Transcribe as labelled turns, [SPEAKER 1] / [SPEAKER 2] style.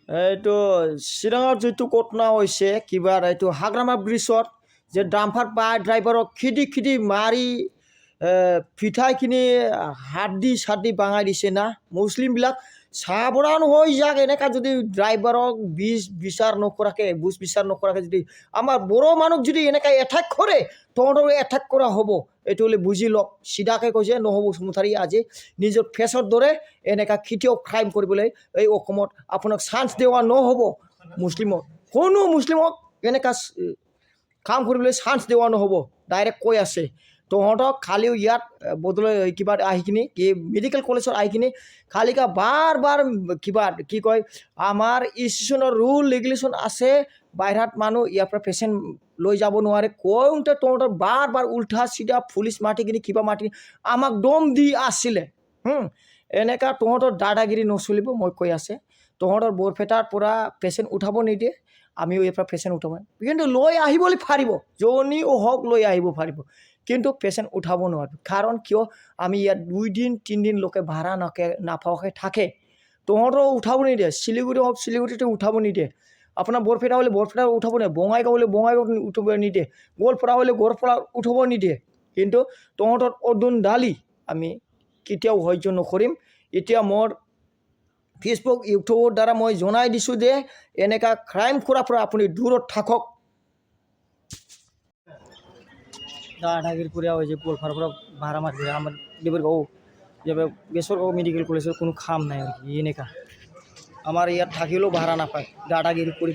[SPEAKER 1] এইটো চিৰাঙৰ যিটো ঘটনা হৈছে কিবা এইটো হাগ্ৰামা ব্ৰিজত যে ডাম্পাৰ পাই ড্ৰাইভাৰক খিদি মাৰি পিঠাইখিনি হাত দি বাঙাই দিছে না মুছলিমবিলাক সাৱধান হৈ যাক এনেকা যদি ড্ৰাইভাৰক বিচাৰ নকৰাকৈ যদি আমাৰ বড়ো মানুহক যদি এনেকা এটেক কৰে তহঁতক এটেক কৰা হ'ব এইটো হ'লে বুজি লওক চিধাকৈ কৈছে নহ'ব চুমুথাৰী আজি নিজৰ ফেচৰ দৰে এনেকা কেতিয়াও ক্ৰাইম কৰিবলৈ এই অসমত আপোনাক চান্স দিয়া নহ'ব মুছলিমক কোনো মুছলিমক এনেকা কাম কৰিবলৈ চান্স দিয়া নহ'ব ডাইৰেক্ট কৈ আছে তহঁতক খালিও ইয়াত বদলৈ কিবা আহিকিনি কি মেডিকেল কলেজত আহিকিনি খালিকা বাৰ কিবা কি কয় আমাৰ ইনষ্টিটিউশ্যনৰ ৰুল ৰেগুলেশ্যন আছে বাহিৰত মানুহ ইয়াৰ পৰা পেচেণ্ট লৈ যাব নোৱাৰে কওঁতে তহঁতৰ বাৰ উল্টা চিধা পুলিচ মাতিকিনি কিবা মাতি আমাক দম দি আছিলে এনেকা তহঁতৰ দাদাগিৰি নচলিব মই কৈ আছে তহঁতৰ বৰপেটাৰ পৰা পেচেণ্ট উঠাব নিদিয়ে আমিও ইয়াৰ পৰা পেচেণ্ট উঠাব কিন্তু লৈ আহিবলৈ পাৰিব যোনীও হওক লৈ আহিব পাৰিব কিন্তু পেচেণ্ট উঠাব নোৱাৰিব কাৰণ কিয় আমি ইয়াত 2 দিন 3 দিন লোকে ভাড়া নাপাওঁকৈ থাকে তহঁতৰো উঠাব নিদিয়ে শিলিগুৰি হওক শিলিগুৰিতে উঠাব নিদিয়ে আপোনাৰ বৰপেটা হ'লে বৰপেটা উঠাব নিদিয়ে বঙাইগাঁও হ'লে বঙাইগাঁও উঠাব নিদিয়ে গোৱালপাৰা হ'লে গোৱালপাৰা উঠাব নিদিয়ে কিন্তু তহঁতৰ অদুন দালি আমি কেতিয়াও সহ্য নকৰিম এতিয়া মোৰ ফেচবুক ইউটিউবৰ দ্বাৰা মই জনাই দিছোঁ যে এনেকা ক্ৰাইম কৰাৰ পৰা আপুনি দূৰত থাকক দাদাগিরি করে ওই যে গোলপাড়ার ভাড়া মারবে আমার দেবরগাঁও যাবে বেসরগাঁও মেডিকেল কলেজের কোনো খাম নাই আর কি এনেকা আমার ইয়াত থাকিলেও ভাড়া নাপায় দাদাগিরি করে